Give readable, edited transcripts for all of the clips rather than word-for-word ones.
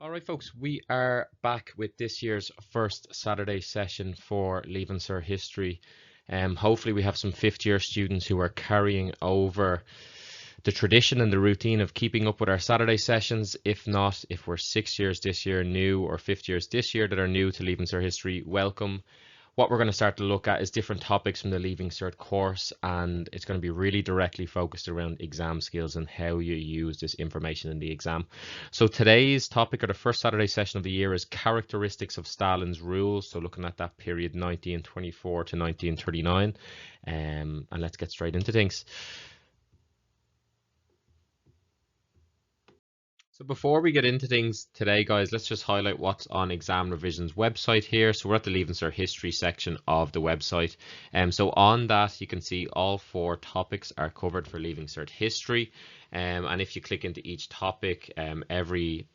All right, folks, we are back with this year's first Saturday session for Leaving Cert History. Hopefully we have some fifth year students who are carrying over the tradition and the routine of keeping up with our Saturday sessions. If not, if we're 6 years this year new or fifth years this year that are new to Leaving Cert History, welcome. What we're going to start to look at is different topics from the Leaving Cert course, and it's going to be really directly focused around exam skills and how you use this information in the exam. So today's topic, or the first Saturday session of the year, is characteristics of Stalin's rule. So looking at that period 1924 to 1939, and let's get straight into things. So before we get into things today, guys, let's just highlight what's on ExamRevision's website here. So we're at the Leaving Cert History section of the website. So on that, you can see all four topics are covered for Leaving Cert History. And if you click into each topic, every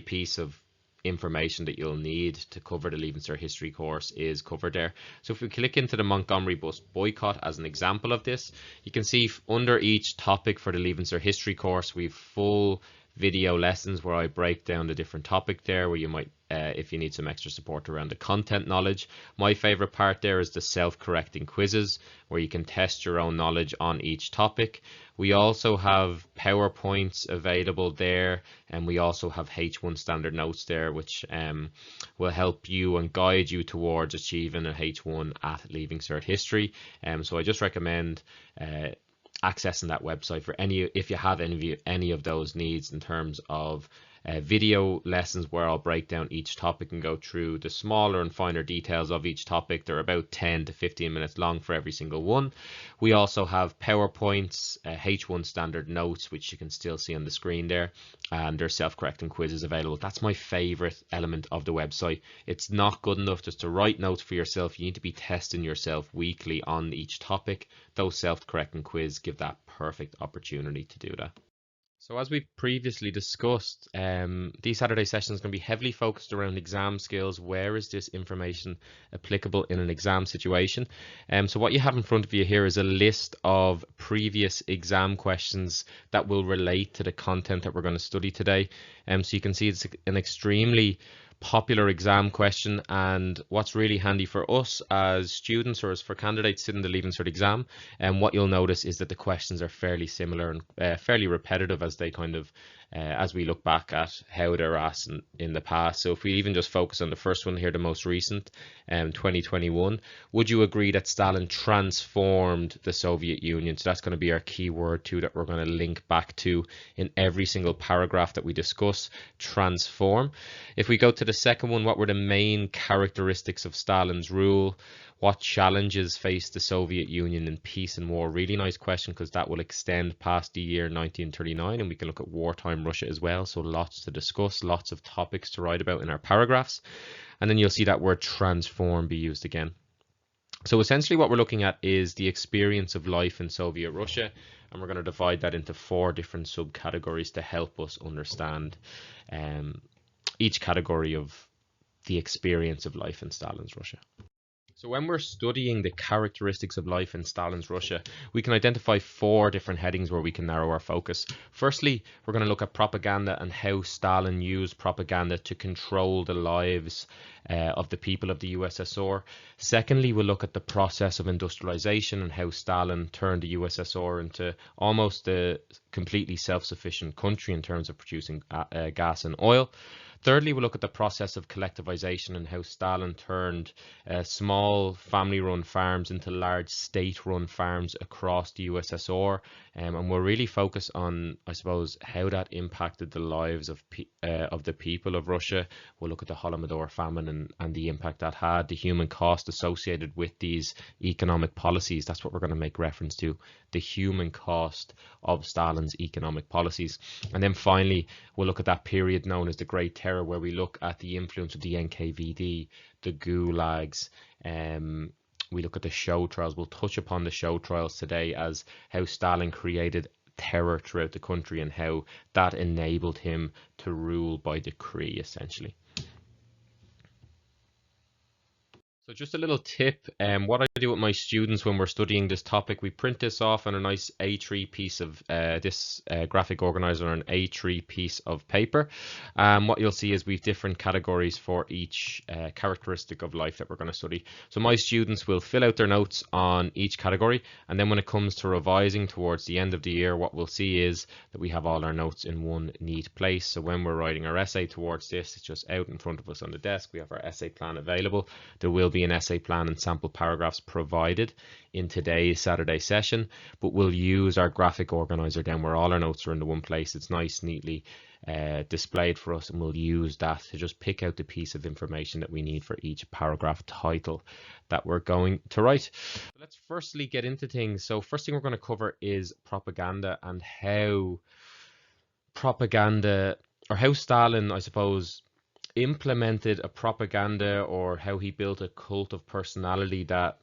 piece of information that you'll need to cover the Leaving Cert History course is covered there. So if we click into the Montgomery bus boycott as an example of this, you can see under each topic for the Leaving Cert History course, we've full video lessons where I break down the different topic there, where you might, if you need some extra support around the content knowledge. My favorite part there is the self-correcting quizzes, where you can test your own knowledge on each topic. We also have PowerPoints available there, and we also have H1 standard notes there, which will help you and guide you towards achieving a H1 at Leaving Cert History. So I just recommend accessing that website for if you have any of those needs in terms of video lessons where I'll break down each topic and go through the smaller and finer details of each topic. They're about 10 to 15 minutes long for every single one. We also have PowerPoints, H1 standard notes, which you can still see on the screen there, and there's self-correcting quizzes available. That's my favorite element of the website. It's not good enough just to write notes for yourself. You need to be testing yourself weekly on each topic. Those self-correcting quizzes give that perfect opportunity to do that. So as we previously discussed, these Saturday sessions are going to be heavily focused around exam skills. Where is this information applicable in an exam situation? So what you have in front of you here is a list of previous exam questions that will relate to the content that we're going to study today. So you can see it's an extremely popular exam question, and what's really handy for us as students or as for candidates sitting the Leaving Cert exam, and what you'll notice is that the questions are fairly similar and fairly repetitive as they kind of as we look back at how they're asked in the past. So if we even just focus on the first one here, the most recent, 2021, would you agree that Stalin transformed the Soviet Union? So that's going to be our key word too that we're going to link back to in every single paragraph that we discuss: transform. If we go to the second one, what were the main characteristics of Stalin's rule? What challenges faced the Soviet Union in peace and war? Really nice question, because that will extend past the year 1939, and we can look at wartime Russia as well. So lots to discuss, lots of topics to write about in our paragraphs. And then you'll see that word transform be used again. So essentially what we're looking at is the experience of life in Soviet Russia, and we're going to divide that into 4 different subcategories to help us understand each category of the experience of life in Stalin's Russia. So when we're studying the characteristics of life in Stalin's Russia, we can identify 4 different headings where we can narrow our focus. Firstly, we're going to look at propaganda and how Stalin used propaganda to control the lives of the people of the USSR. Secondly, we'll look at the process of industrialization and how Stalin turned the USSR into almost a completely self-sufficient country in terms of producing gas and oil. Thirdly, we'll look at the process of collectivization and how Stalin turned small family-run farms into large state-run farms across the USSR. And we'll really focus on, I suppose, how that impacted the lives of the people of Russia. We'll look at the Holodomor famine and the impact that had, the human cost associated with these economic policies. That's what we're going to make reference to, the human cost of Stalin's economic policies. And then finally, we'll look at that period known as the Great Terror, where we look at the influence of the NKVD, the Gulags. We look at the show trials. We'll touch upon the show trials today as how Stalin created terror throughout the country and how that enabled him to rule by decree, essentially. So just a little tip, what I do with my students when we're studying this topic, we print this off on a nice A3 piece of this graphic organizer on an A3 piece of paper. What you'll see is we've different categories for each characteristic of life that we're going to study. So my students will fill out their notes on each category, and then when it comes to revising towards the end of the year, what we'll see is that we have all our notes in one neat place. So when we're writing our essay towards this, it's just out in front of us on the desk. We have our essay plan available. There will be an essay plan and sample paragraphs provided in today's Saturday session, but we'll use our graphic organizer then where all our notes are in the one place. It's nice, neatly displayed for us, and we'll use that to just pick out the piece of information that we need for each paragraph title that we're going to write. Let's firstly get into things. So first thing we're going to cover is propaganda and how propaganda, or how Stalin, I suppose, implemented a propaganda, or how he built a cult of personality that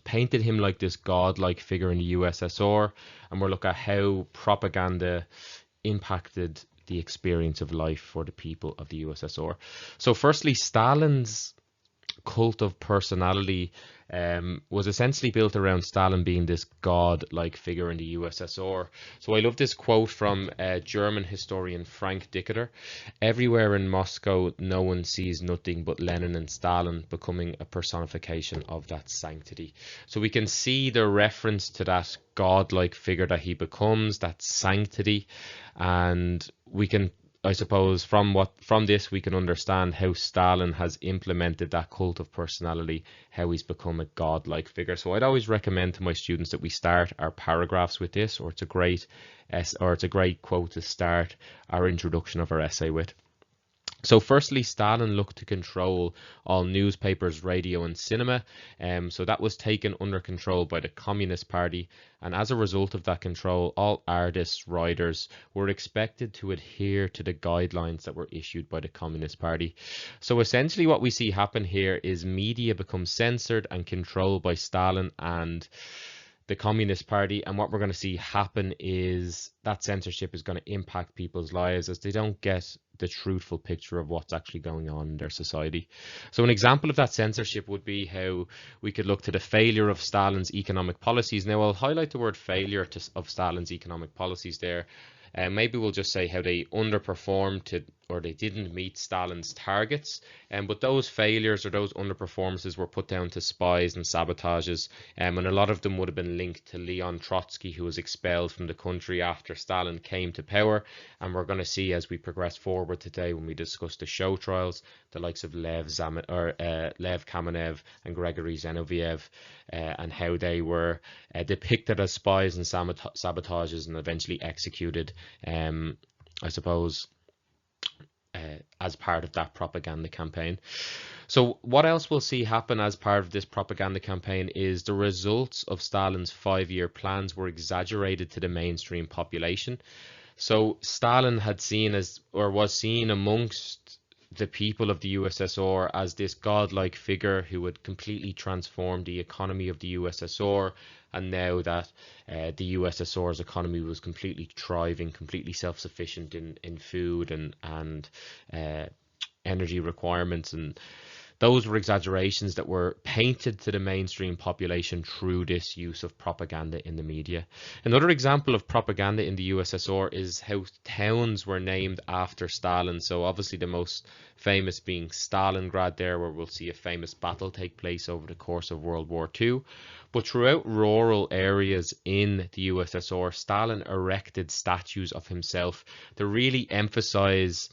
painted him like this godlike figure in the USSR, and we'll look at how propaganda impacted the experience of life for the people of the USSR. So firstly, Stalin's cult of personality was essentially built around Stalin being this god-like figure in the USSR. So I love this quote from German historian Frank Dickeder. Everywhere in Moscow, no one sees nothing but Lenin and Stalin, becoming a personification of that sanctity. So we can see the reference to that god-like figure that he becomes, that sanctity, and we can, I suppose, from this we can understand how Stalin has implemented that cult of personality, how he's become a godlike figure. So I'd always recommend to my students that we start our paragraphs with this, or it's a great quote to start our introduction of our essay with. So firstly, Stalin looked to control all newspapers, radio and cinema. So that was taken under control by the Communist Party. And as a result of that control, all artists, writers were expected to adhere to the guidelines that were issued by the Communist Party. So essentially what we see happen here is media becomes censored and controlled by Stalin and the Communist Party, and what we're going to see happen is that censorship is going to impact people's lives as they don't get the truthful picture of what's actually going on in their society. So an example of that censorship would be how we could look to the failure of Stalin's economic policies. Now I'll highlight the word failure of Stalin's economic policies there. Maybe we'll just say how they underperformed or they didn't meet Stalin's targets. But those failures or those underperformances were put down to spies and sabotages. And a lot of them would have been linked to Leon Trotsky, who was expelled from the country after Stalin came to power. And we're going to see as we progress forward today, when we discuss the show trials, the likes of Lev Kamenev and Gregory Zinoviev, and how they were depicted as spies and sabotages and eventually executed, I suppose, as part of that propaganda campaign. So what else we'll see happen as part of this propaganda campaign is the results of Stalin's 5-year plans were exaggerated to the mainstream population. So Stalin was seen amongst the people of the USSR as this godlike figure who would completely transform the economy of the USSR. And now that the USSR's economy was completely thriving, completely self-sufficient in food and energy requirements, and those were exaggerations that were painted to the mainstream population through this use of propaganda in the media. Another example of propaganda in the USSR is how towns were named after Stalin. So obviously the most famous being Stalingrad there, where we'll see a famous battle take place over the course of World War II. But throughout rural areas in the USSR, Stalin erected statues of himself to really emphasize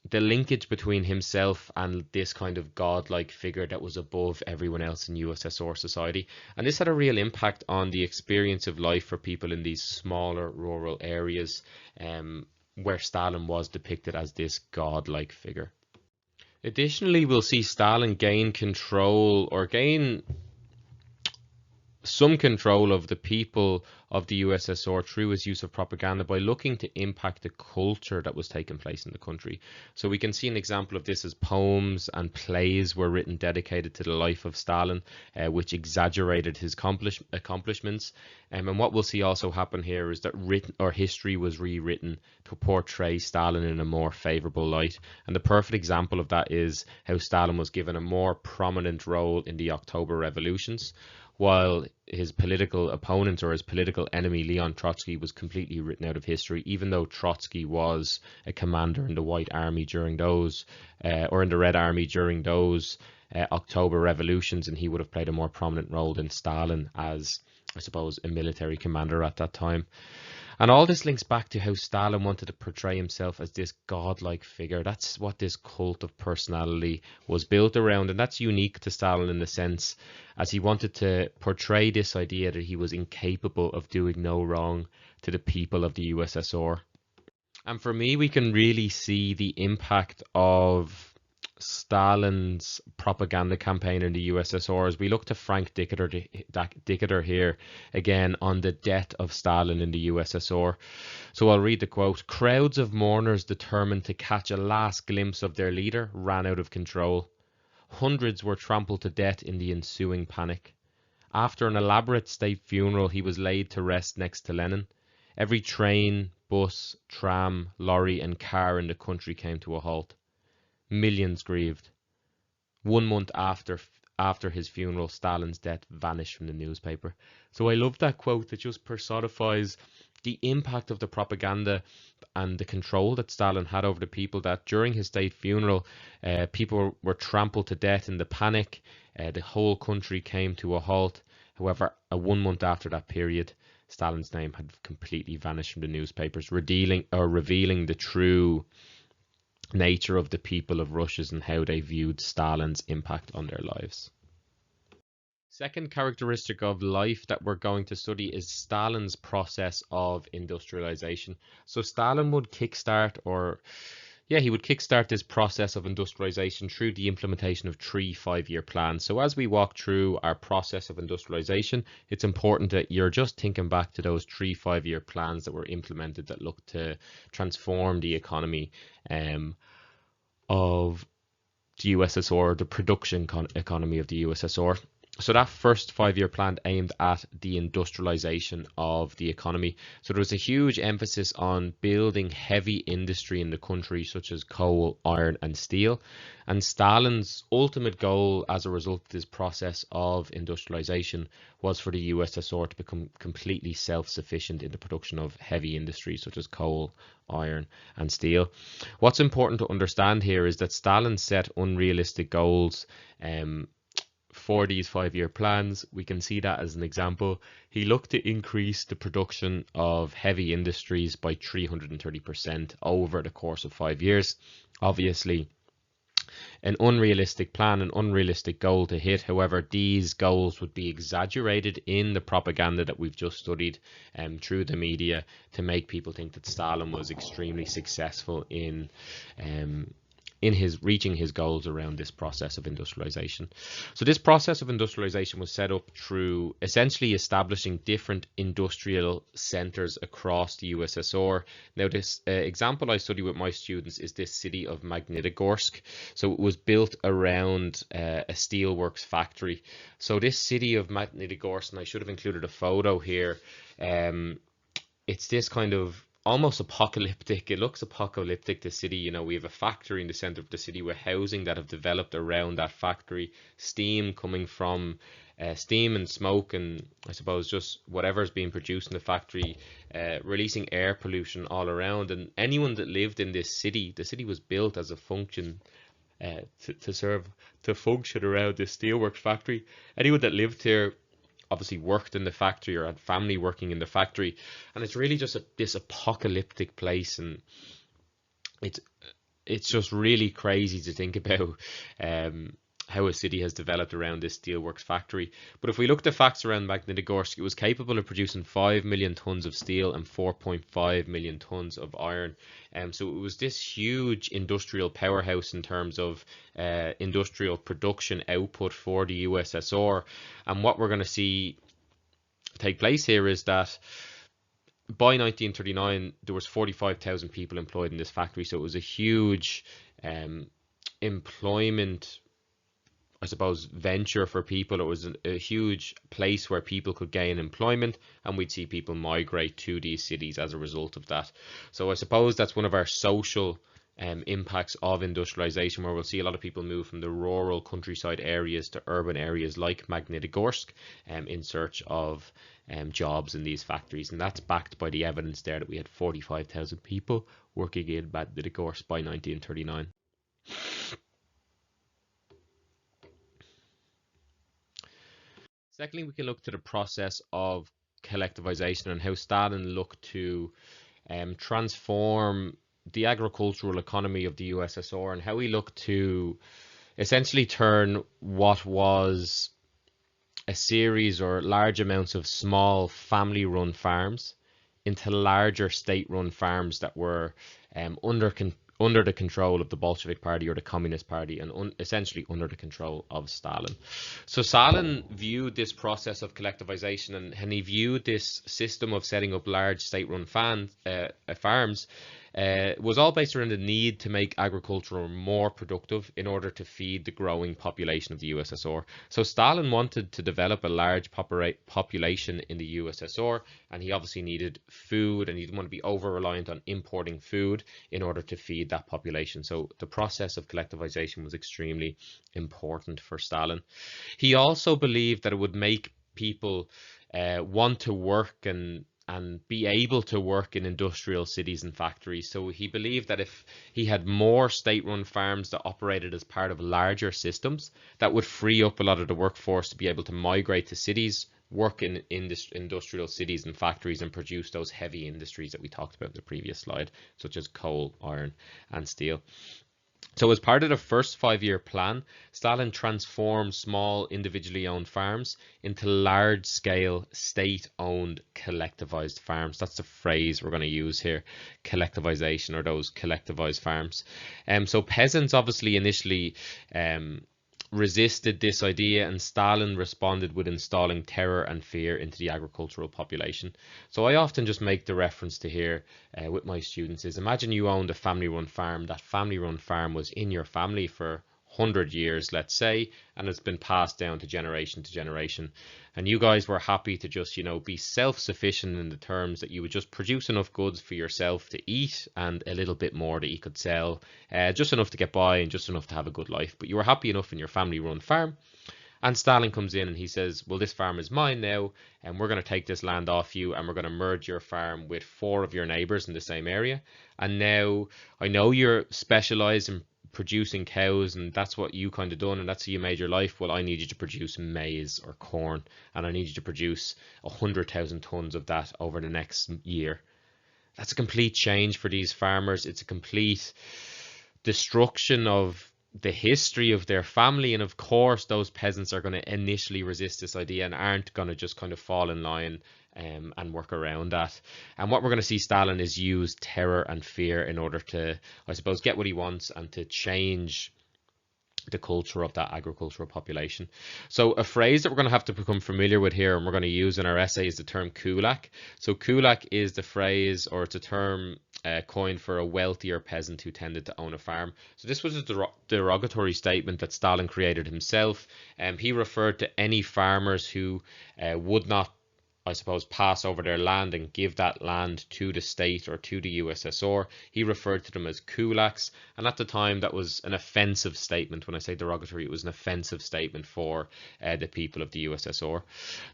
the linkage between himself and this kind of godlike figure that was above everyone else in USSR society. And this had a real impact on the experience of life for people in these smaller rural areas, where Stalin was depicted as this godlike figure. Additionally, we'll see Stalin gain control or gain some control of the people of the USSR through his use of propaganda by looking to impact the culture that was taking place in the country. So we can see an example of this as poems and plays were written dedicated to the life of Stalin, which exaggerated his accomplishments. And what we'll see also happen here is that history was rewritten to portray Stalin in a more favorable light. And the perfect example of that is how Stalin was given a more prominent role in the October revolutions, while his political opponent or his political enemy, Leon Trotsky, was completely written out of history, even though Trotsky was a commander in the White Army during those, or in the Red Army during those October revolutions, and he would have played a more prominent role than Stalin as, I suppose, a military commander at that time. And all this links back to how Stalin wanted to portray himself as this godlike figure. That's what this cult of personality was built around, and that's unique to Stalin in the sense as he wanted to portray this idea that he was incapable of doing no wrong to the people of the USSR. And for me, we can really see the impact of Stalin's propaganda campaign in the USSR as we look to Frank Dickiter here again on the death of Stalin in the USSR. So I'll read the quote. Crowds of mourners determined to catch a last glimpse of their leader ran out of control. Hundreds were trampled to death in the ensuing panic. After an elaborate state funeral, he was laid to rest next to Lenin. Every train, bus, tram, lorry and car in the country came to a halt. Millions grieved. 1 month after his funeral, Stalin's death vanished from the newspaper. So I love that quote that just personifies the impact of the propaganda and the control that Stalin had over the people, that during his state funeral, people were trampled to death in the panic. The whole country came to a halt. However, 1 month after that period, Stalin's name had completely vanished from the newspapers, revealing the true nature of the people of Russia and how they viewed Stalin's impact on their lives. Second characteristic of life that we're going to study is Stalin's process of industrialization. So Stalin would kickstart this process of industrialization through the implementation of 3 5-year plans. So as we walk through our process of industrialization, it's important that you're just thinking back to those 3 5-year plans that were implemented that look to transform the economy of the USSR, the production economy of the USSR. So that first 5-year plan aimed at the industrialization of the economy. So there was a huge emphasis on building heavy industry in the country, such as coal, iron and steel. And Stalin's ultimate goal as a result of this process of industrialization was for the USSR to become completely self-sufficient in the production of heavy industry, such as coal, iron and steel. What's important to understand here is that Stalin set unrealistic goals for these 5-year plans. We can see that as an example. He looked to increase the production of heavy industries by 330% over the course of 5 years. Obviously, an unrealistic plan, an unrealistic goal to hit. However, these goals would be exaggerated in the propaganda that we've just studied through the media to make people think that Stalin was extremely successful in his reaching his goals around this process of industrialization. So this process of industrialization was set up through essentially establishing different industrial centers across the USSR. Now this example I study with my students is this city of Magnitogorsk. So it was built around a steelworks factory. So this city of Magnitogorsk, and I should have included a photo here, it's this kind of almost apocalyptic. It looks apocalyptic, the city. You know, we have a factory in the center of the city with housing that have developed around that factory, steam coming from steam and smoke, and I suppose just whatever's being produced in the factory, releasing air pollution all around. And anyone that lived in this city, the city was built as a function to function around this steelworks factory. Anyone that lived here obviously worked in the factory or had family working in the factory, and it's really just this apocalyptic place, and it's just really crazy to think about how a city has developed around this steelworks factory. But if we look at the facts around Magnitogorsk, it was capable of producing 5 million tons of steel and 4.5 million tons of iron. So it was this huge industrial powerhouse in terms of industrial production output for the USSR. And what we're going to see take place here is that by 1939 there was 45,000 people employed in this factory, so it was a huge employment, I suppose, venture for people. It was a huge place where people could gain employment, and we'd see people migrate to these cities as a result of that. So I suppose that's one of our social impacts of industrialization, where we'll see a lot of people move from the rural countryside areas to urban areas like Magnitogorsk in search of jobs in these factories. And that's backed by the evidence there that we had 45,000 people working in Magnitogorsk by 1939. Secondly, we can look to the process of collectivization and how Stalin looked to transform the agricultural economy of the USSR, and how he looked to essentially turn what was a series or large amounts of small family-run farms into larger state-run farms that were under the control of the Bolshevik Party or the Communist Party, and essentially under the control of Stalin. So Stalin viewed this process of collectivization, and he viewed this system of setting up large state-run farms was all based around the need to make agriculture more productive in order to feed the growing population of the USSR. So Stalin wanted to develop a large population in the USSR, and he obviously needed food, and he didn't want to be over-reliant on importing food in order to feed that population. So the process of collectivization was extremely important for Stalin. He also believed that it would make people want to work and be able to work in industrial cities and factories. So he believed that if he had more state-run farms that operated as part of larger systems, that would free up a lot of the workforce to be able to migrate to cities, work in industrial cities and factories, and produce those heavy industries that we talked about in the previous slide, such as coal, iron, and steel. So as part of the first 5-year plan, Stalin transformed small individually owned farms into large-scale state-owned collectivized farms. That's the phrase we're going to use here, collectivization, or those collectivized farms. So peasants obviously initially resisted this idea, and Stalin responded with installing terror and fear into the agricultural population. So I often just make the reference to here with my students is, imagine you owned a family-run farm. That family-run farm was in your family for 100 years, let's say, and it's been passed down to generation, and you guys were happy to just, you know, be self-sufficient in the terms that you would just produce enough goods for yourself to eat and a little bit more that you could sell, just enough to get by and just enough to have a good life. But you were happy enough in your family-run farm, and Stalin comes in and he says, well, this farm is mine now, and we're going to take this land off you, and we're going to merge your farm with 4 of your neighbors in the same area. And now I know you're specialized in producing cows, and that's what you kind of done, and that's how you made your life. Well, I need you to produce maize or corn, and I need you to produce 100,000 tons of that over the next year. That's a complete change for these farmers. It's a complete destruction of the history of their family, and of course those peasants are going to initially resist this idea and aren't going to just kind of fall in line and work around that. And what we're going to see Stalin is use terror and fear in order to, I suppose, get what he wants and to change the culture of that agricultural population. So a phrase that we're going to have to become familiar with here, and we're going to use in our essay, is the term kulak. So kulak is the phrase, or it's a term coined for a wealthier peasant who tended to own a farm. So this was a derogatory statement that Stalin created himself. He referred to any farmers who would not, I suppose, pass over their land and give that land to the state or to the USSR. He referred to them as kulaks, and at the time that was an offensive statement. When I say derogatory, it was an offensive statement for the people of the USSR.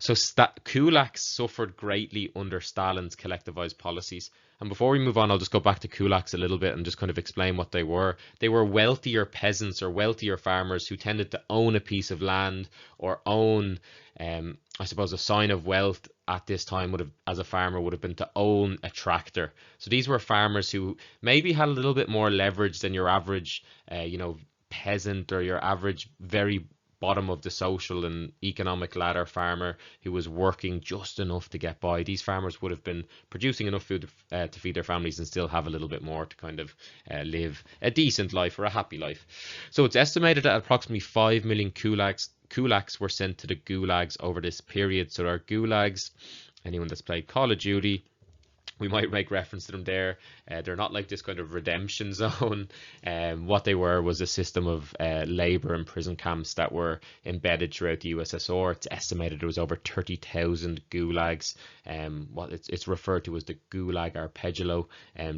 So kulaks suffered greatly under Stalin's collectivized policies. And before we move on, I'll just go back to kulaks a little bit and just kind of explain what they were. They were wealthier peasants or wealthier farmers who tended to own a piece of land or own, I suppose, a sign of wealth at this time would have, as a farmer, would have been to own a tractor. So these were farmers who maybe had a little bit more leverage than your average, peasant, or your average very bottom of the social and economic ladder farmer who was working just enough to get by. These farmers would have been producing enough food to feed their families and still have a little bit more to kind of live a decent life or a happy life. So it's estimated that approximately 5 million kulaks kulaks were sent to the gulags over this period. So there are gulags, anyone that's played Call of Duty, we might make reference to them there. They're not like this kind of redemption zone. What they were was a system of labor and prison camps that were embedded throughout the USSR. It's estimated there was over 30,000 gulags. What it's referred to as the Gulag archipelago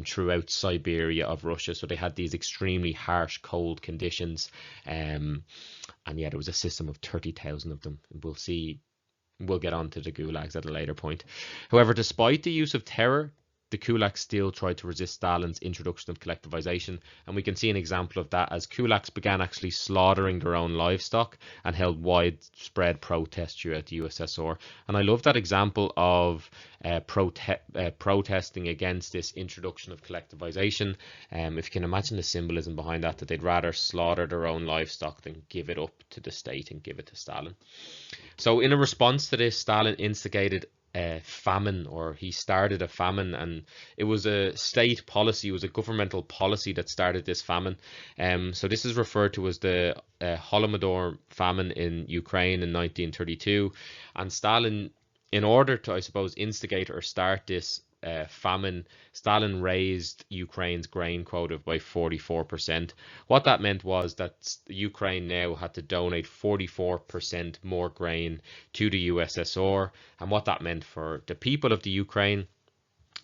throughout Siberia of Russia. So they had these extremely harsh, cold conditions. And yeah, there was a system of 30,000 of them. We'll get on to the gulags at a later point. However, despite the use of terror, the kulaks still tried to resist Stalin's introduction of collectivization, and we can see an example of that as kulaks began actually slaughtering their own livestock and held widespread protests throughout the USSR. And I love that example of protesting against this introduction of collectivization. If you can imagine the symbolism behind that they'd rather slaughter their own livestock than give it up to the state and give it to Stalin. So in a response to this, Stalin instigated a famine, or he started a famine, and it was a state policy, it was a governmental policy that started this famine. So this is referred to as the Holodomor famine in Ukraine in 1932, and Stalin, in order to, I suppose, instigate or start this famine, Stalin raised Ukraine's grain quota by 44%. What that meant was that Ukraine now had to donate 44% more grain to the USSR, and what that meant for the people of the Ukraine,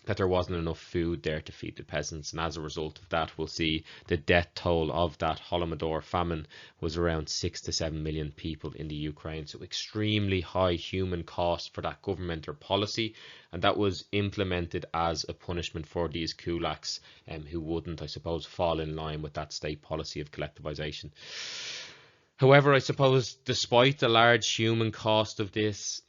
that there wasn't enough food there to feed the peasants. And as a result of that, we'll see the death toll of that Holodomor famine was around 6 to 7 million people in the Ukraine. So extremely high human cost for that government or policy, and that was implemented as a punishment for these kulaks who wouldn't, I suppose, fall in line with that state policy of collectivization. However, I suppose despite the large human cost of this,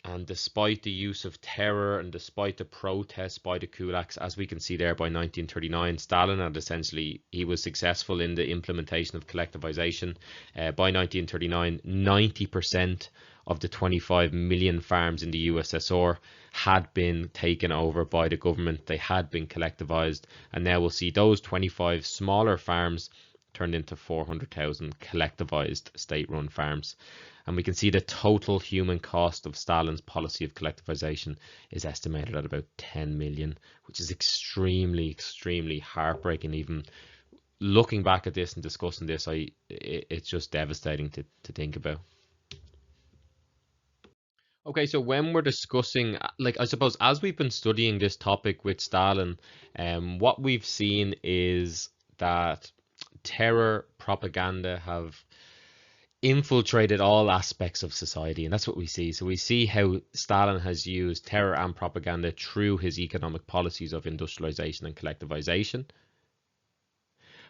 and despite the use of terror and despite the protests by the kulaks, as we can see there, by 1939, Stalin had essentially, he was successful in the implementation of collectivization. By 1939, 90% of the 25 million farms in the USSR had been taken over by the government. They had been collectivized, and now we'll see those 25 smaller farms turned into 400,000 collectivized state-run farms. And we can see the total human cost of Stalin's policy of collectivization is estimated at about 10 million, which is extremely, extremely heartbreaking. Even looking back at this and discussing this, it's just devastating to think about. Okay, so when we're discussing, like, I suppose as we've been studying this topic with Stalin, what we've seen is that terror, propaganda have infiltrated all aspects of society, and that's what we see. So we see how Stalin has used terror and propaganda through his economic policies of industrialization and collectivization.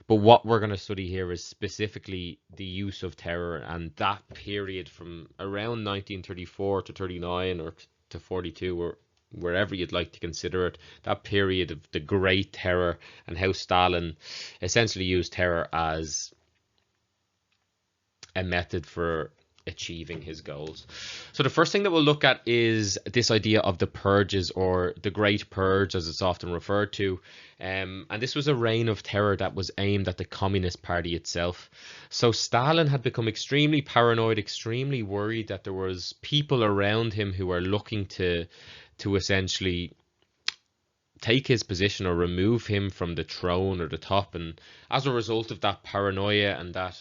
But what we're going to study here is specifically the use of terror, and that period from around 1934 to 39 or to 42, or wherever you'd like to consider it, that period of the Great Terror, and how Stalin essentially used terror as a method for achieving his goals. So the first thing that we'll look at is this idea of the purges, or the Great Purge as it's often referred to. And this was a reign of terror that was aimed at the Communist Party itself. So Stalin had become extremely paranoid, extremely worried that there was people around him who were looking to essentially take his position or remove him from the throne or the top. And as a result of that paranoia and that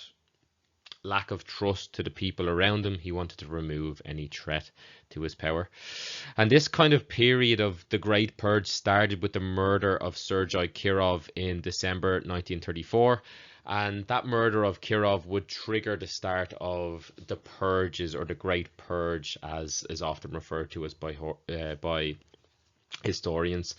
lack of trust to the people around him, he wanted to remove any threat to his power. And this kind of period of the Great Purge started with the murder of Sergei Kirov in December 1934. And that murder of Kirov would trigger the start of the purges, or the Great Purge, as is often referred to as by historians.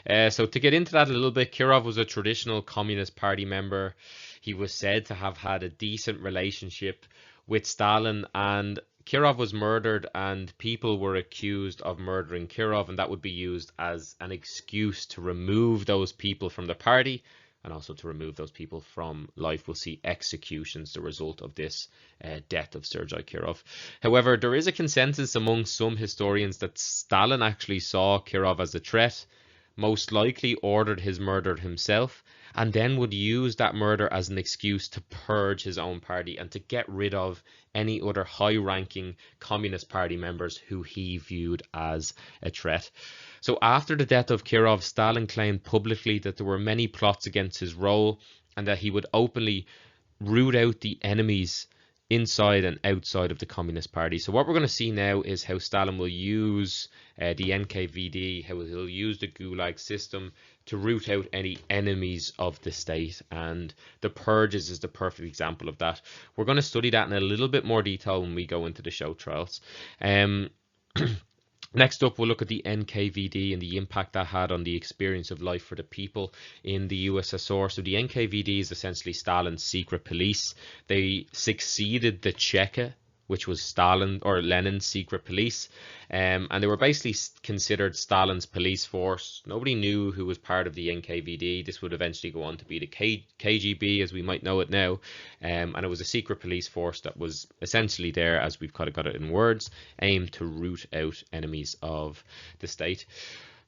So to get into that a little bit, Kirov was a traditional Communist Party member. He was said to have had a decent relationship with Stalin, and Kirov was murdered, and people were accused of murdering Kirov, and that would be used as an excuse to remove those people from the party, and also to remove those people from life. We'll see executions the result of this death of Sergei Kirov. However, there is a consensus among some historians that Stalin actually saw Kirov as a threat, most likely ordered his murder himself, and then would use that murder as an excuse to purge his own party and to get rid of any other high-ranking Communist Party members who he viewed as a threat. So after the death of Kirov, Stalin claimed publicly that there were many plots against his role and that he would openly root out the enemies inside and outside of the Communist Party. So what we're going to see now is how Stalin will use the NKVD, how he'll use the Gulag system to root out any enemies of the state, and the purges is the perfect example of that. We're going to study that in a little bit more detail when we go into the show trials. Next up, we'll look at the NKVD and the impact that had on the experience of life for the people in the USSR. So the NKVD is essentially Stalin's secret police. They succeeded the Cheka, which was Stalin or Lenin's secret police, and they were basically considered Stalin's police force. Nobody knew who was part of the NKVD. This would eventually go on to be the KGB as we might know it now, and it was a secret police force that was essentially there, as we've kind of got it in words, aimed to root out enemies of the state.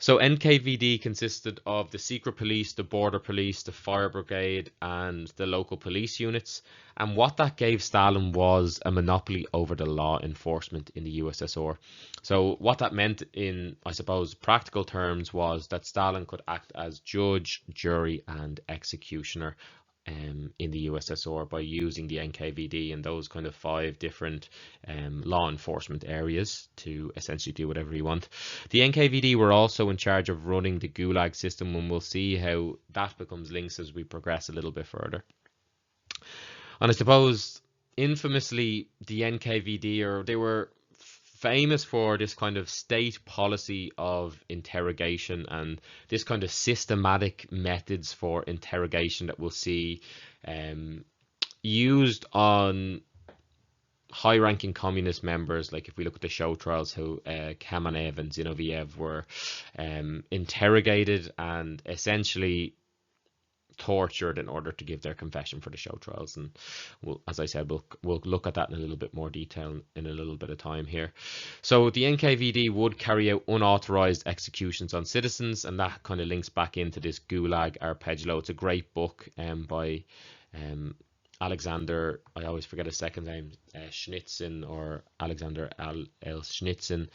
So NKVD consisted of the secret police, the border police, the fire brigade, and the local police units. And what that gave Stalin was a monopoly over the law enforcement in the USSR. So what that meant in, I suppose, practical terms was that Stalin could act as judge, jury, and executioner in the USSR by using the NKVD in those kind of 5 different law enforcement areas to essentially do whatever you want. The NKVD were also in charge of running the Gulag system, and we'll see how that becomes links as we progress a little bit further. And I suppose infamously the NKVD, they were famous for this kind of state policy of interrogation and this kind of systematic methods for interrogation that we'll see used on high-ranking communist members. Like if we look at the show trials, how Kamenev and Zinoviev were interrogated and essentially tortured in order to give their confession for the show trials. And as I said, we'll look at that in a little bit more detail in a little bit of time here. So the NKVD would carry out unauthorized executions on citizens, and that kind of links back into this Gulag Arpeggio. It's a great book by Alexander, I always forget his second name, Schnitzin, or Alexander L. Schnitzin,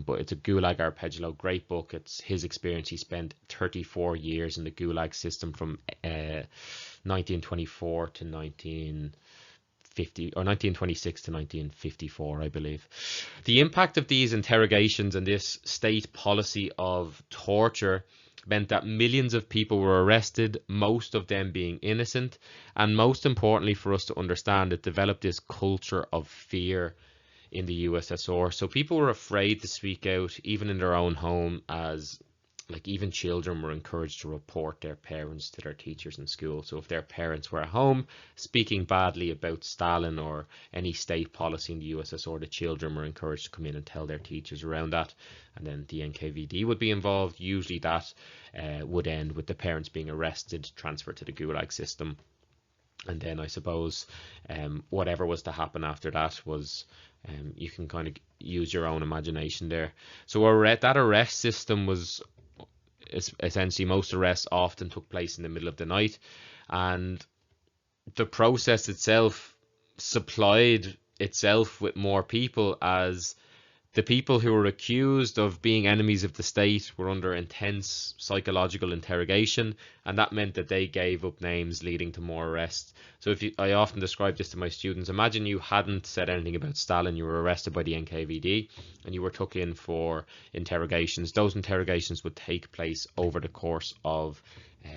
but it's a Gulag Arpeggio, great book. It's his experience. He spent 34 years in the Gulag system from 1924 to 1950, or 1926 to 1954, I believe. The impact of these interrogations and this state policy of torture meant that millions of people were arrested, most of them being innocent, and most importantly for us to understand, it developed this culture of fear in the USSR. So people were afraid to speak out, even in their own home, as like even children were encouraged to report their parents to their teachers in school. So if their parents were at home speaking badly about Stalin or any state policy in the USSR, the children were encouraged to come in and tell their teachers around that. And then the NKVD would be involved. Usually that would end with the parents being arrested, transferred to the Gulag system. And then I suppose whatever was to happen after that was, you can kind of use your own imagination there. So that arrest system was essentially, most arrests often took place in the middle of the night, and the process itself supplied itself with more people, as the people who were accused of being enemies of the state were under intense psychological interrogation, and that meant that they gave up names, leading to more arrests. So I often describe this to my students. Imagine you hadn't said anything about Stalin, you were arrested by the NKVD, and you were took in for interrogations. Those interrogations would take place over the course of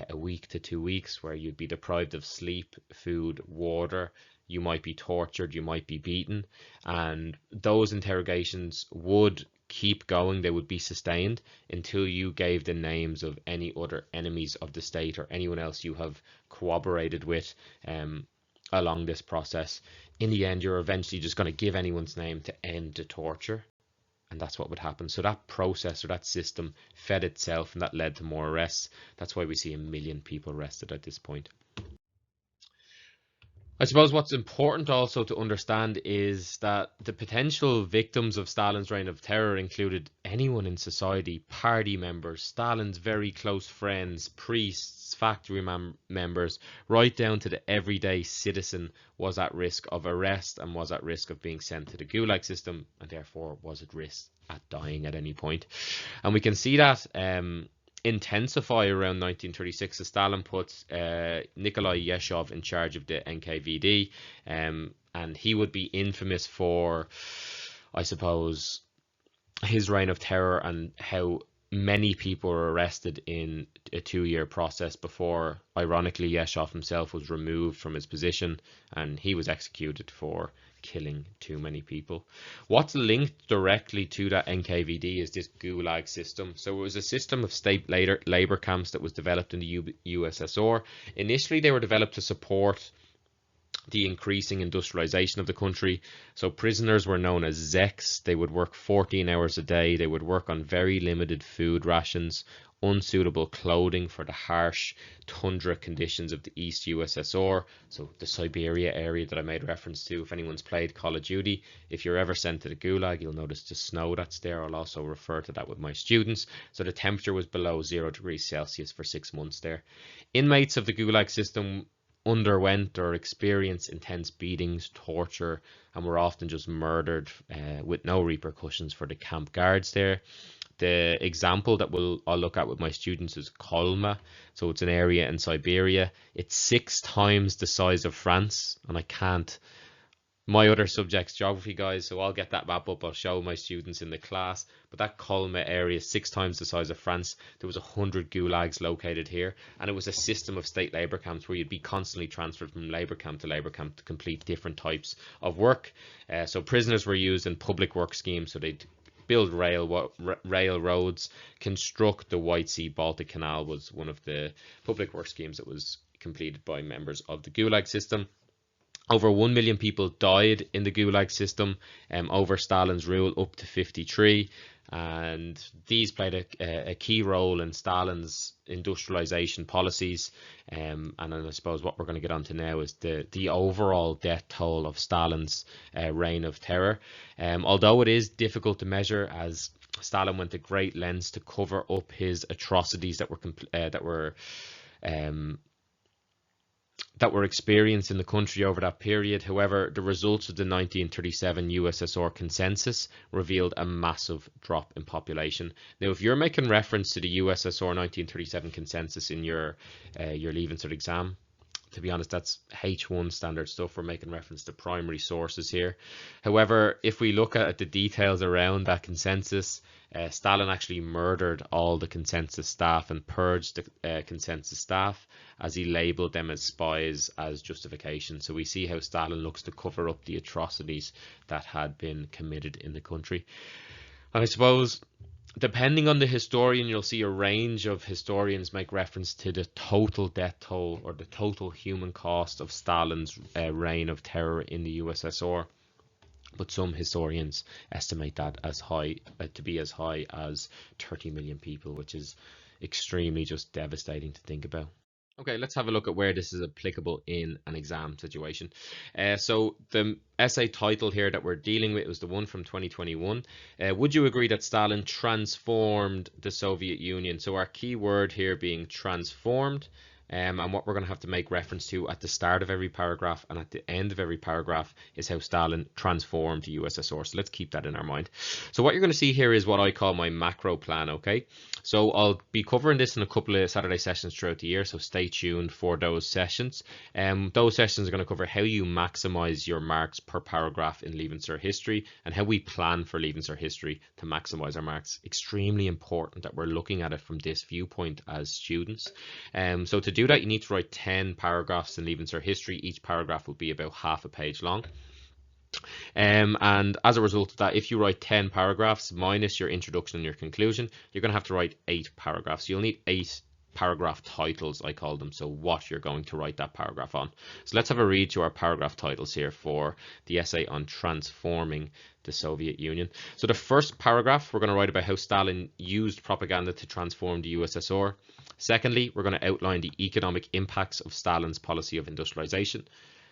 a week to 2 weeks, where you'd be deprived of sleep, food, water. You might be tortured, you might be beaten, and those interrogations would keep going. They would be sustained until you gave the names of any other enemies of the state or anyone else you have cooperated with along this process. In the end, you're eventually just going to give anyone's name to end the torture, and that's what would happen. So that process, or that system, fed itself, and that led to more arrests. That's why we see 1 million people arrested at this point. I suppose what's important also to understand is that the potential victims of Stalin's reign of terror included anyone in society, party members, Stalin's very close friends, priests, factory members, right down to the everyday citizen was at risk of arrest and was at risk of being sent to the Gulag system, and therefore was at risk at dying at any point. And we can see that intensify around 1936 as Stalin puts Nikolai Yeshov in charge of the NKVD, and he would be infamous for, I suppose, his reign of terror and how many people were arrested in a 2-year process before, ironically, Yeshov himself was removed from his position and he was executed for killing too many people. What's linked directly to that NKVD is this Gulag system. So it was a system of state labor camps that was developed in the USSR. Initially, they were developed to support the increasing industrialization of the country. So prisoners were known as zeks. They would work 14 hours a day. They would work on very limited food rations, unsuitable clothing for the harsh tundra conditions of the East USSR. So the Siberia area that I made reference to, if anyone's played Call of Duty, if you're ever sent to the Gulag, you'll notice the snow that's there. I'll also refer to that with my students. So the temperature was below 0 degrees Celsius for 6 months there. Inmates of the Gulag system underwent or experienced intense beatings, torture, and were often just murdered with no repercussions for the camp guards there. The example that I'll look at with my students is Kolma. So it's an area in Siberia. It's 6 times the size of France, and I can't. My other subject's geography, guys, so I'll get that map up. I'll show my students in the class. But that Kolma area is 6 times the size of France. There was 100 gulags located here, and it was a system of state labor camps where you'd be constantly transferred from labor camp to complete different types of work. So prisoners were used in public work schemes, so they'd build railroads, construct the White Sea-Baltic Canal was one of the public work schemes that was completed by members of the Gulag system. Over 1 million people died in the Gulag system over Stalin's rule up to 53, and these played a key role in Stalin's industrialization policies. And I suppose what we're going to get onto now is the overall death toll of Stalin's reign of terror. Although it is difficult to measure, as Stalin went to great lengths to cover up his atrocities that were experienced in the country over that period. However, the results of the 1937 USSR consensus revealed a massive drop in population. Now, if you're making reference to the USSR 1937 consensus in your Leaving Cert exam, to be honest, that's H1 standard stuff. We're making reference to primary sources here. However, if we look at the details around that consensus, Stalin actually murdered all the consensus staff and purged the consensus staff, as he labeled them as spies as justification. So we see how Stalin looks to cover up the atrocities that had been committed in the country. And I suppose, depending on the historian, you'll see a range of historians make reference to the total death toll or the total human cost of Stalin's reign of terror in the USSR. But some historians estimate that as high to be as high as 30 million people, which is extremely just devastating to think about. Okay, let's have a look at where this is applicable in an exam situation. So the essay title here that we're dealing with was the one from 2021. Would you agree that Stalin transformed the Soviet Union? So our key word here being transformed. And what we're going to have to make reference to at the start of every paragraph and at the end of every paragraph is how Stalin transformed the USSR. So let's keep that in our mind. So what you're going to see here is what I call my macro plan, okay? So I'll be covering this in a couple of Saturday sessions throughout the year, so stay tuned for those sessions. Those sessions are going to cover how you maximize your marks per paragraph in Leaving Cert History and how we plan for Leaving Cert History to maximize our marks. Extremely important that we're looking at it from this viewpoint as students. So to do that, you need to write 10 paragraphs in Leaving Cert History. Each paragraph will be about half a page long. And as a result of that, if you write 10 paragraphs minus your introduction and your conclusion, you're going to have to write 8 paragraphs. You'll need 8 paragraph titles, I call them, so what you're going to write that paragraph on. So let's have a read to our paragraph titles here for the essay on transforming the Soviet Union. So the first paragraph, we're going to write about how Stalin used propaganda to transform the USSR. Secondly, we're going to outline the economic impacts of Stalin's policy of industrialization.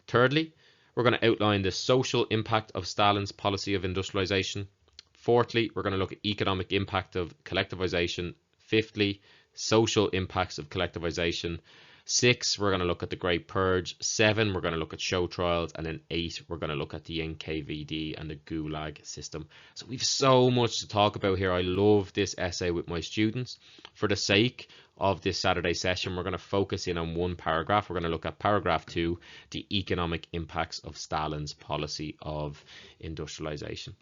Thirdly, we're going to outline the social impact of Stalin's policy of industrialization. Fourthly, we're going to look at economic impact of collectivization. Fifthly, social impacts of collectivization. 6, we're going to look at the Great Purge. 7, we're going to look at show trials. And then 8, we're going to look at the NKVD and the Gulag system. So we've so much to talk about here. I love this essay with my students. For the sake of this Saturday session, we're going to focus in on one paragraph. We're going to look at paragraph 2, the economic impacts of Stalin's policy of industrialization.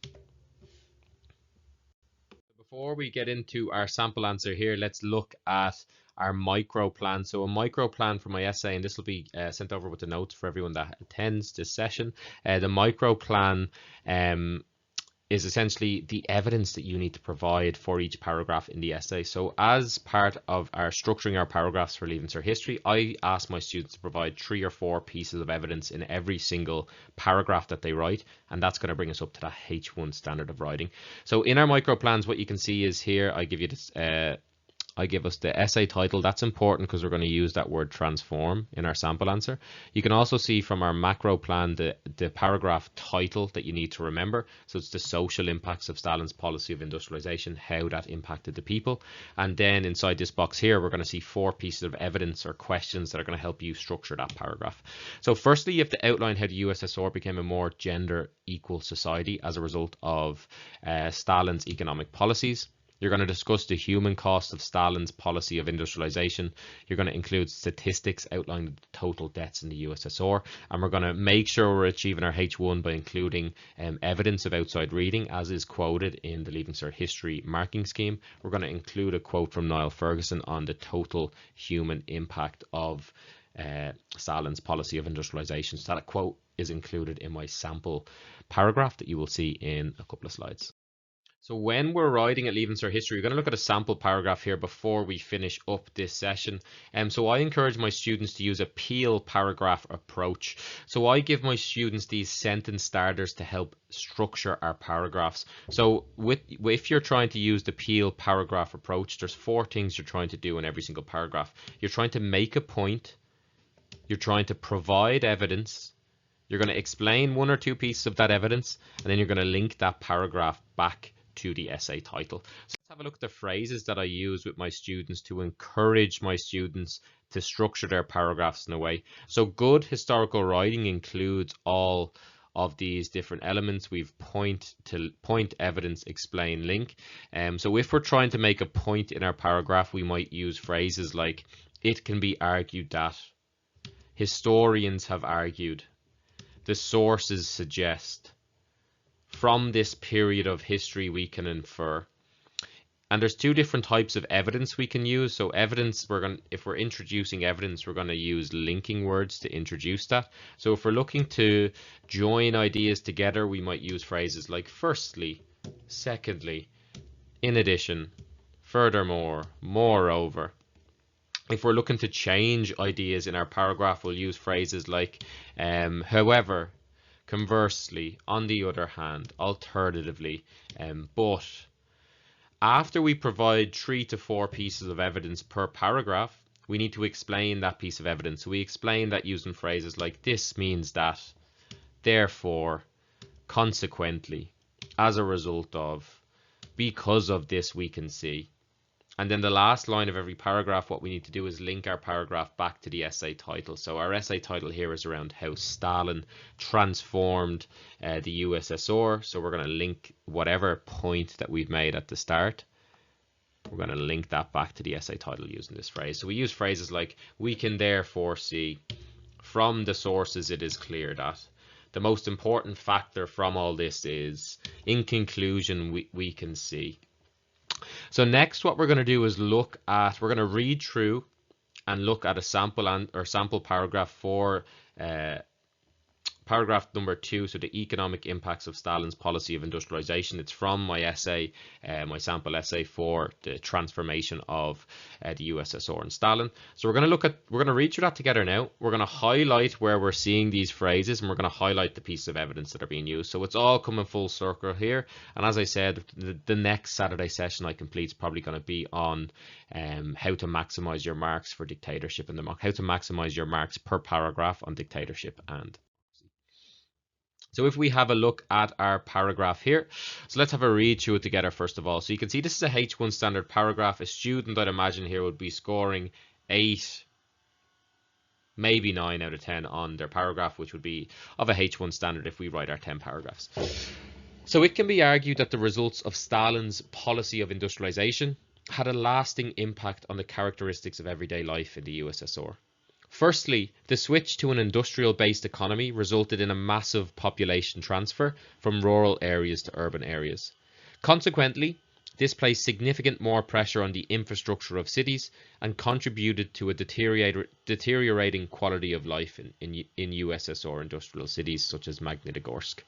Before we get into our sample answer here, let's look at our micro plan. So a micro plan for my essay, and this will be sent over with the notes for everyone that attends this session. The micro plan is essentially the evidence that you need to provide for each paragraph in the essay. So as part of our structuring our paragraphs for Leaving Cert History, I ask my students to provide 3 or 4 pieces of evidence in every single paragraph that they write, and that's going to bring us up to that H1 standard of writing. So in our micro plans, what you can see is here, I give you this I give us the essay title. That's important because we're going to use that word transform in our sample answer. You can also see from our macro plan the paragraph title that you need to remember. So it's the social impacts of Stalin's policy of industrialization, how that impacted the people. And then inside this box here, we're going to see 4 pieces of evidence or questions that are going to help you structure that paragraph. So firstly, you have to outline how the USSR became a more gender equal society as a result of Stalin's economic policies. You're going to discuss the human cost of Stalin's policy of industrialization. You're going to include statistics outlining the total deaths in the USSR. And we're going to make sure we're achieving our H1 by including evidence of outside reading, as is quoted in the Leaving Cert History marking scheme. We're going to include a quote from Niall Ferguson on the total human impact of Stalin's policy of industrialization. So that quote is included in my sample paragraph that you will see in a couple of slides. So when we're writing at Leaving Cert History, we're going to look at a sample paragraph here before we finish up this session. So I encourage my students to use a peel paragraph approach. So I give my students these sentence starters to help structure our paragraphs. So if you're trying to use the peel paragraph approach, there's 4 things you're trying to do in every single paragraph. You're trying to make a point. You're trying to provide evidence. You're going to explain 1 or 2 pieces of that evidence, and then you're going to link that paragraph back to the essay title. So let's have a look at the phrases that I use with my students to encourage my students to structure their paragraphs in a way. So good historical writing includes all of these different elements. We've point, evidence, explain, link. So if we're trying to make a point in our paragraph, we might use phrases like, it can be argued that, historians have argued, the sources suggest, from this period of history we can infer. And there's 2 different types of evidence we can use. So evidence, if we're introducing evidence, we're going to use linking words to introduce that. So if we're looking to join ideas together, we might use phrases like firstly, secondly, in addition, furthermore, moreover. If we're looking to change ideas in our paragraph, we'll use phrases like however, conversely, on the other hand, alternatively, but. After we provide 3 to 4 pieces of evidence per paragraph, we need to explain that piece of evidence. So we explain that using phrases like this means that, therefore, consequently, as a result of, because of this we can see. And then the last line of every paragraph, what we need to do is link our paragraph back to the essay title. So our essay title here is around how Stalin transformed the USSR. So we're going to link whatever point that we've made at the start. We're going to link that back to the essay title using this phrase. So we use phrases like, we can therefore see, from the sources it is clear that. The most important factor from all this is, in conclusion, we can see. So next what we're going to do is we're going to read through and look at a sample paragraph for paragraph number 2, so the economic impacts of Stalin's policy of industrialization. It's from my essay, my sample essay for the transformation of the USSR and Stalin. So we're going to read through that together now. We're going to highlight where we're seeing these phrases, and we're going to highlight the pieces of evidence that are being used. So it's all coming full circle here. And as I said, the next Saturday session I complete is probably going to be on how to maximize your marks for dictatorship and how to maximize your marks per paragraph on dictatorship and So if we have a look at our paragraph here, so let's have a read through it together first of all. So you can see this is a H1 standard paragraph. A student, I'd imagine here, would be scoring 8, maybe 9 out of 10 on their paragraph, which would be of a H1 standard if we write our 10 paragraphs. So it can be argued that the results of Stalin's policy of industrialization had a lasting impact on the characteristics of everyday life in the USSR. Firstly, the switch to an industrial-based economy resulted in a massive population transfer from rural areas to urban areas. Consequently, this placed significant more pressure on the infrastructure of cities and contributed to a deteriorating quality of life in USSR industrial cities such as Magnitogorsk.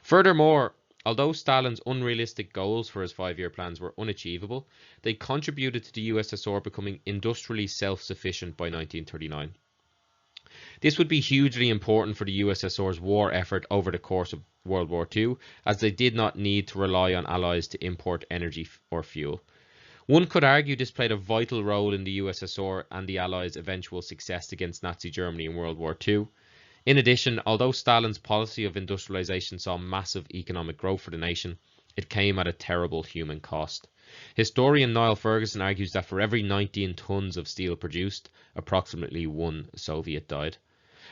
Furthermore, although Stalin's unrealistic goals for his 5-year plans were unachievable, they contributed to the USSR becoming industrially self-sufficient by 1939. This would be hugely important for the USSR's war effort over the course of World War II, as they did not need to rely on allies to import energy or fuel. One could argue this played a vital role in the USSR and the Allies' eventual success against Nazi Germany in World War II. In addition, although Stalin's policy of industrialization saw massive economic growth for the nation, it came at a terrible human cost. Historian Niall Ferguson argues that for every 19 tons of steel produced, approximately 1 Soviet died.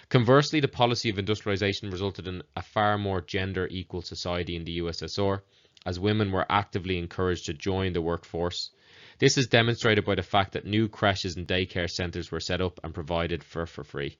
Conversely, the policy of industrialization resulted in a far more gender-equal society in the USSR, as women were actively encouraged to join the workforce. This is demonstrated by the fact that new creches and daycare centres were set up and provided for free.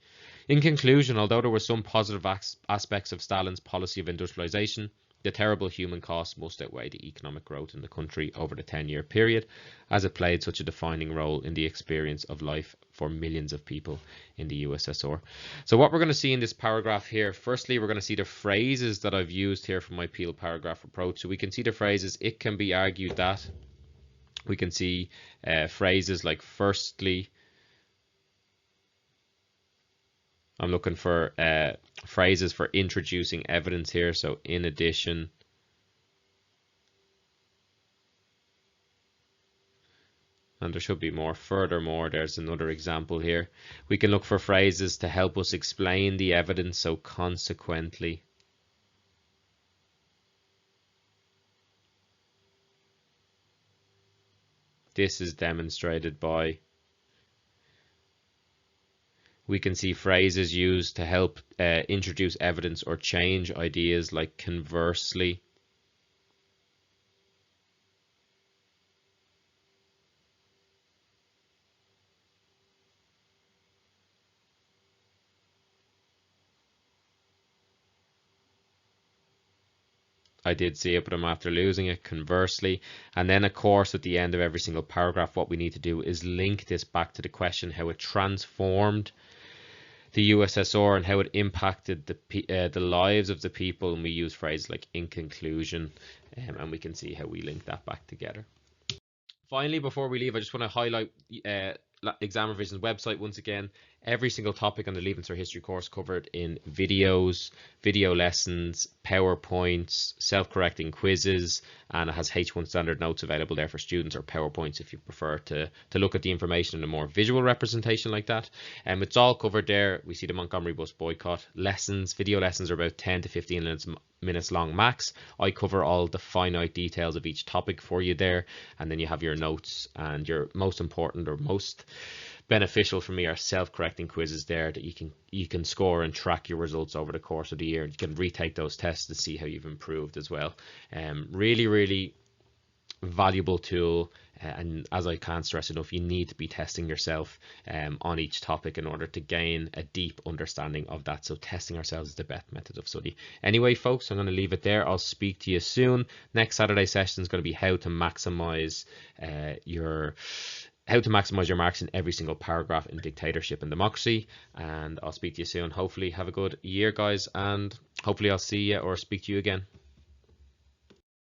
In conclusion, although there were some positive aspects of Stalin's policy of industrialization, the terrible human cost must outweigh the economic growth in the country over the 10-year period, as it played such a defining role in the experience of life for millions of people in the USSR. So what we're going to see in this paragraph here, firstly, we're going to see the phrases that I've used here for my peel paragraph approach. So we can see the phrases, it can be argued that. We can see phrases like firstly. I'm looking for phrases for introducing evidence here. So in addition, and there should be more. Furthermore, there's another example here. We can look for phrases to help us explain the evidence. So consequently. This is demonstrated by. We can see phrases used to help introduce evidence or change ideas, like conversely. I did see it, but I'm after losing it. Conversely. And then, of course, at the end of every single paragraph, what we need to do is link this back to the question how it transformed the USSR and how it impacted the lives of the people. And we use phrases like in conclusion, and we can see how we link that back together. Finally, before we leave, I just want to highlight ExamRevision's website once again. Every single topic on the Leaving Cert History course covered in videos, video lessons, PowerPoints, self-correcting quizzes, and it has H1 standard notes available there for students, or PowerPoints if you prefer to look at the information in a more visual representation like that. It's all covered there. We see the Montgomery bus boycott lessons. Video lessons are about 10 to 15 minutes long max. I cover all the finite details of each topic for you there, and then you have your notes, and your most important or most beneficial for me are self-correcting quizzes there that you can score and track your results over the course of the year. You can retake those tests to see how you've improved as well. Really valuable tool, and as I can't stress enough, you need to be testing yourself on each topic in order to gain a deep understanding of that. So testing ourselves is the best method of study. Anyway, folks, I'm going to leave it there. I'll speak to you soon. Next Saturday session is going to be how to maximize your marks in every single paragraph in Dictatorship and Democracy. And I'll speak to you soon. Hopefully have a good year, guys, and hopefully I'll see you or speak to you again.